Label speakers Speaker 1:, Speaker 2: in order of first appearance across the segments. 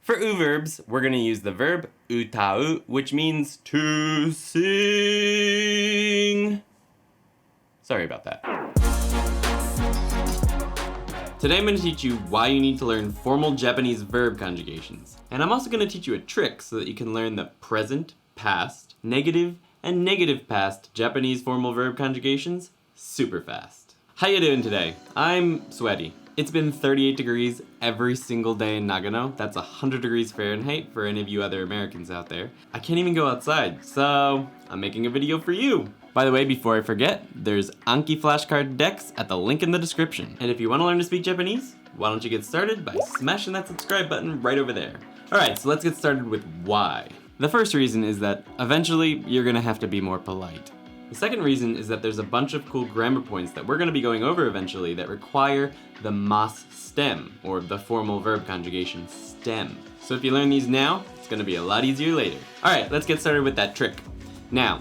Speaker 1: For u verbs, we're going to use the verb utau, which means to sing. Sorry about that. Today I'm going to teach you why you need to learn formal Japanese verb conjugations. And I'm also going to teach you a trick so that you can learn the present, past, negative, and negative past Japanese formal verb conjugations super fast. How you doing today? I'm sweaty. It's been 38 degrees every single day in Nagano. That's 100 degrees Fahrenheit for any of you other Americans out there. I can't even go outside, so I'm making a video for you. By the way, before I forget, there's Anki flashcard decks at the link in the description. And if you want to learn to speak Japanese, why don't you get started by smashing that subscribe button right over there. Alright, so let's get started with why. The first reason is that eventually you're gonna have to be more polite. The second reason is that there's a bunch of cool grammar points that we're going to be going over eventually that require the mas stem, or the formal verb conjugation stem. So if you learn these now, it's going to be a lot easier later. Alright, let's get started with that trick. Now,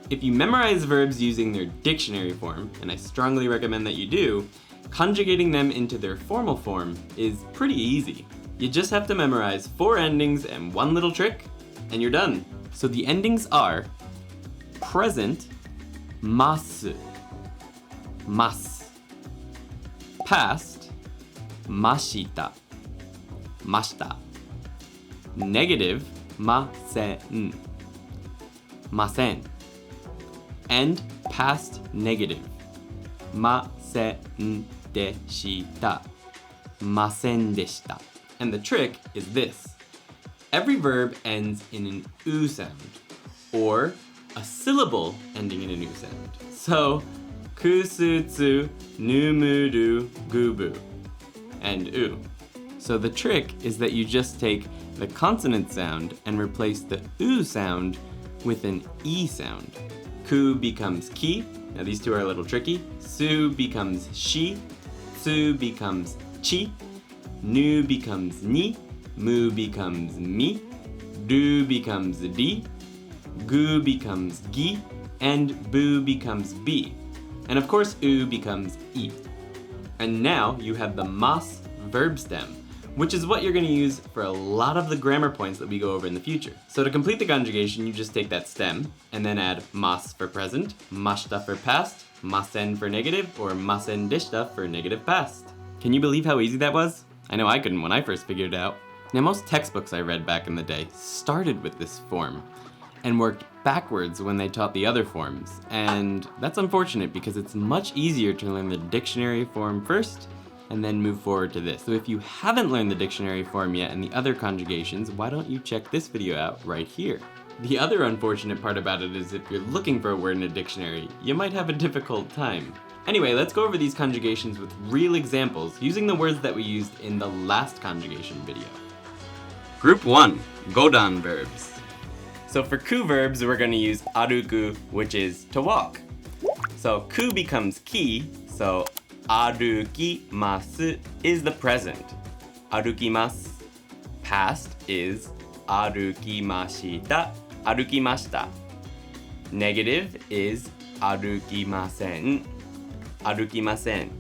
Speaker 1: if you memorize verbs using their dictionary form, and I strongly recommend that you do, conjugating them into their formal form is pretty easy. You just have to memorize 4 endings and one little trick, and you're done. So the endings are present, masu, mas. Past, mashita, mashita. Negative, masen, masen. And past negative, masen deshita, masen deshita. And the trick is this. Every verb ends in an u sound, or a syllable ending in a new sound. So, kusutsu, numuru, gubu, and u. So the trick is that you just take the consonant sound and replace the u sound with an e sound. Ku becomes ki. Now these two are a little tricky. Su becomes shi. Tsu becomes chi. Nu becomes ni. Mu becomes mi. Du becomes di. Gu becomes gi, and bu becomes bi. And of course, u becomes i. And now you have the mas verb stem, which is what you're going to use for a lot of the grammar points that we go over in the future. So to complete the conjugation, you just take that stem, and then add mas for present, mashita for past, masen for negative, or masen deshita for negative past. Can you believe how easy that was? I know I couldn't when I first figured it out. Now most textbooks I read back in the day started with this form, and worked backwards when they taught the other forms. And that's unfortunate because it's much easier to learn the dictionary form first and then move forward to this. So if you haven't learned the dictionary form yet and the other conjugations, why don't you check this video out right here. The other unfortunate part about it is if you're looking for a word in a dictionary, you might have a difficult time. Anyway, let's go over these conjugations with real examples using the words that we used in the last conjugation video. Group 1, Godan verbs. So for ku verbs, we're going to use aruku, which is to walk. So ku becomes ki, so arukimasu is the present. Arukimasu. Past is arukimashita, arukimashita. Negative is arukimasen, arukimasen.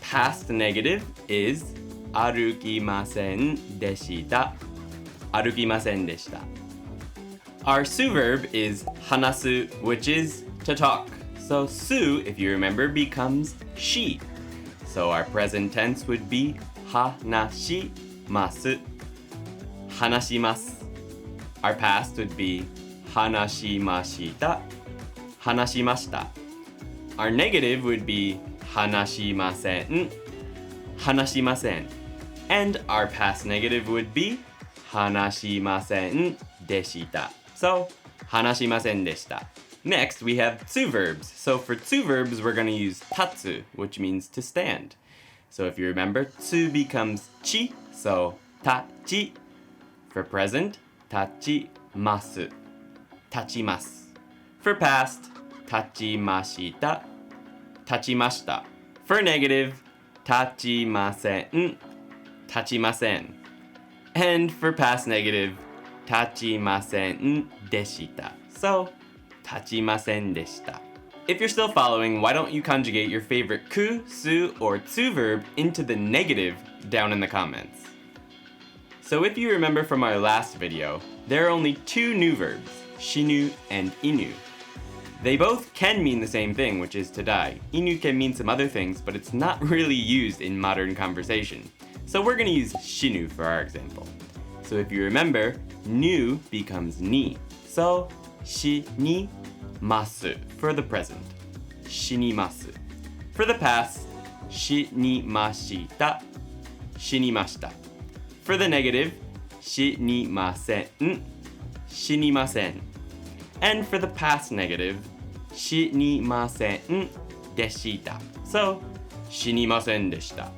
Speaker 1: Past negative is arukimasen deshita, arukimasen deshita. Our su verb is hanasu, which is to talk. So su, if you remember, becomes she. So our present tense would be hanashimasu, hanashimasu. Our past would be hanashimashita, hanashimashita. Our negative would be hanashimasen, hanashimasen. And our past negative would be hanashimasen deshita. So, hanashimasen deshita. Next, we have tsu verbs. So for tsu verbs, we're going to use tatsu, which means to stand. So if you remember, tsu becomes chi, so tachi. For present, tachimasu, tachimasu. For past, tachimashita, tachimashita. For negative, tachimasen, tachimasen. And for past negative, tachimasen deshita. So, tachimasen deshita. If you're still following, why don't you conjugate your favorite ku, su, or tsu verb into the negative down in the comments. So if you remember from our last video, there are only two new verbs, shinu and inu. They both can mean the same thing, which is to die. Inu can mean some other things, but it's not really used in modern conversation. So we're gonna use shinu for our example. So if you remember, nu becomes ni. So, shinimasu for the present. Shinimasu. For the past, shinimashita. Shinimashita. For the negative, shinimasen. Shinimasen. And for the past negative, shinimasen deshita. So, shinimasen deshita.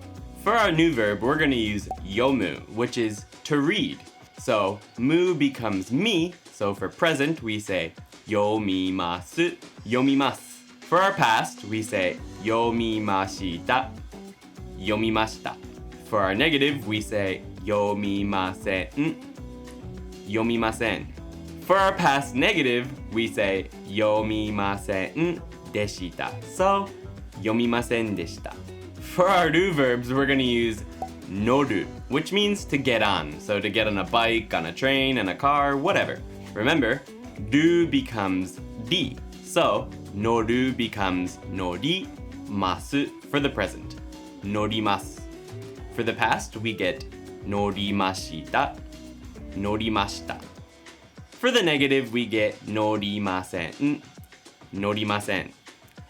Speaker 1: For our new verb, we're gonna use yomu, which is to read. So, mu becomes mi, so for present, we say yomimasu, yomimasu. For our past, we say yomimashita, yomimashita. For our negative, we say yomimasen, yomimasen. For our past negative, we say yomimasen deshita. So, yomimasen deshita. For our new verbs, we're gonna use noru, which means to get on. So to get on a bike, on a train, in a car, whatever. Remember, ru becomes di. So, noru becomes norimasu for the present. Norimasu. For the past, we get norimashita, norimashita. For the negative, we get norimasen, norimasen.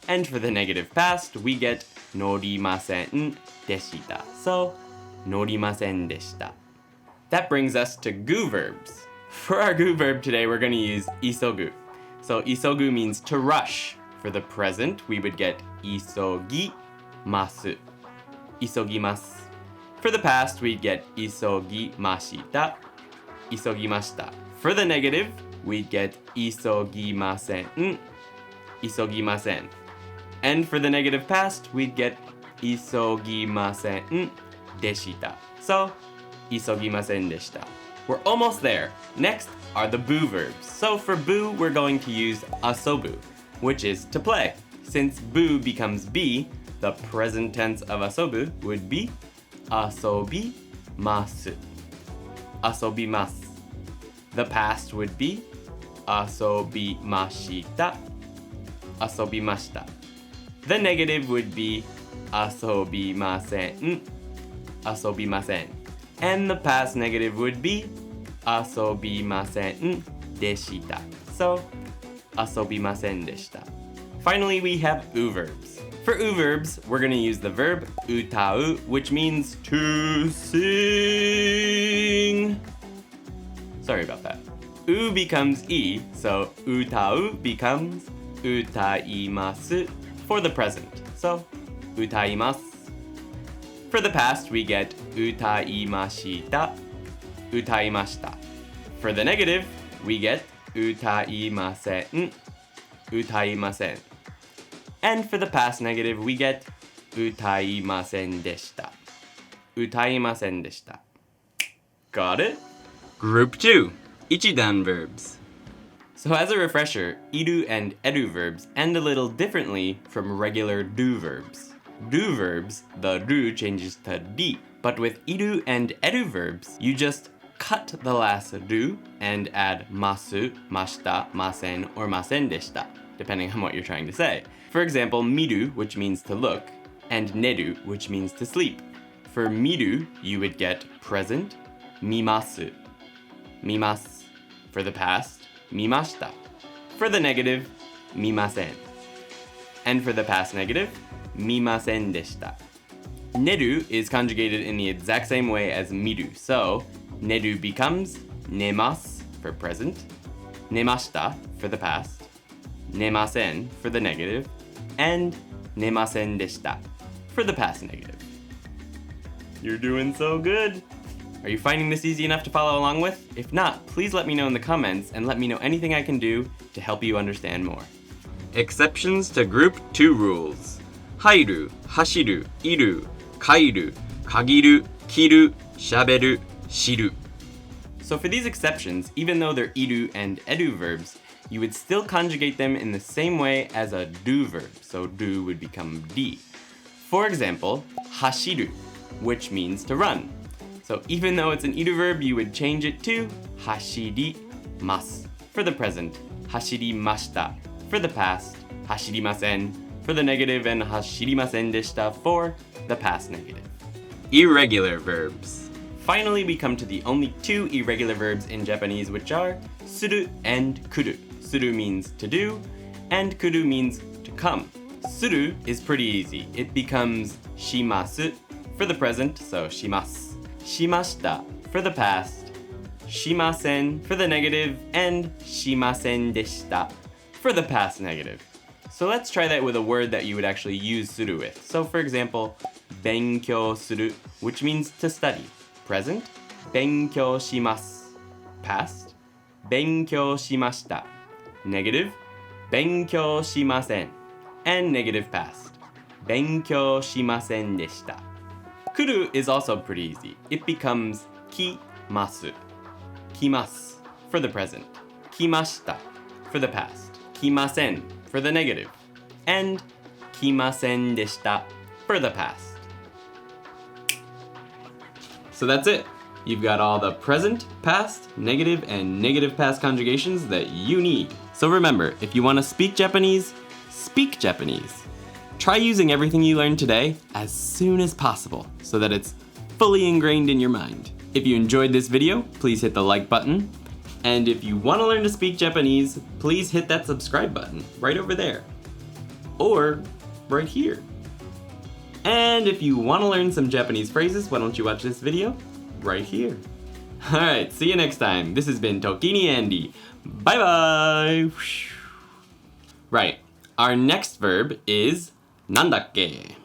Speaker 1: And for the negative past, we get norimasen deshita. So, norimasen deshita. That brings us to gu verbs. For our gu verb today, we're going to use isogu. So isogu means to rush. For the present, we would get isogimasu. Isogimasu. For the past, we'd get isogimashita. Isogimashita. For the negative, we'd get isogimasen. Isogimasen. And for the negative past, we'd get isogimasen deshita. So, isogimasen deshita. We're almost there. Next are the bu verbs. So for bu, we're going to use asobu, which is to play. Since bu becomes be, the present tense of asobu would be asobimasu. Asobimasu. The past would be asobimashita. Asobimashita. The negative would be asobimasen. Asobimasen. And the past negative would be asobimasen deshita. So, asobimasen deshita. Finally, we have u verbs. For u verbs, we're going to use the verb utau, which means to sing. Sorry about that. U becomes i, so utau becomes utaimasu for the present. So, utaimasu. For the past, we get utaimashita, utaimashita. For the negative, we get utaimasen, utaimasen. And for the past negative, we get utaimasen deshita. Utaimasen deshita. Got it? Group 2, ichidan verbs. So as a refresher, iru and eru verbs end a little differently from regular do verbs. Do verbs, the ru changes to di. But with iru and eru verbs, you just cut the last ru and add masu, mashita, masen, or masen deshita, depending on what you're trying to say. For example, miru, which means to look, and neru, which means to sleep. For miru, you would get present, mimasu. Mimasu. For the past, mimashita. For the negative, mimasen. And for the past negative, mimasen deshita. Neru is conjugated in the exact same way as miru, so neru becomes nemasu for present, nemashita for the past, nemasen for the negative, and nemasen deshita for the past negative. You're doing so good! Are you finding this easy enough to follow along with? If not, please let me know in the comments and let me know anything I can do to help you understand more. Exceptions to Group 2 rules. Hairu, hashiru, iru, kairu, kagiru, kiru, shaberu, shiru. So for these exceptions, even though they're iru and eru verbs, you would still conjugate them in the same way as a do verb, so do would become di. For example, hashiru, which means to run. So even though it's an iter verb, you would change it to hashirimasu for the present, hashirimashita for the past, hashirimasen for the negative, and hashirimasen deshita for the past negative. Irregular verbs. Finally, we come to the only two irregular verbs in Japanese, which are suru and kuru. Suru means to do, and kuru means to come. Suru is pretty easy. It becomes shimasu for the present, so shimasu. Shimashita for the past, shimasen for the negative, and shimasen deshita for the past negative. So let's try that with a word that you would actually use suru with. So for example, benkyou suru, which means to study. Present, benkyou shimasu. Past, benkyou shimashita. Negative, benkyou shimasen. And negative past, benkyou shimasen deshita. Kuru is also pretty easy. It becomes kimasu. Kimasu for the present, kimashita for the past, kimasen for the negative, and kimasen deshita for the past. So that's it. You've got all the present, past, negative, and negative past conjugations that you need. So remember, if you want to speak Japanese, speak Japanese. Try using everything you learned today as soon as possible so that it's fully ingrained in your mind. If you enjoyed this video, please hit the like button. And if you want to learn to speak Japanese, please hit that subscribe button right over there. Or right here. And if you want to learn some Japanese phrases, why don't you watch this video right here. Alright, see you next time. This has been ToKini Andy. Bye bye! Right, our next verb is nandakke.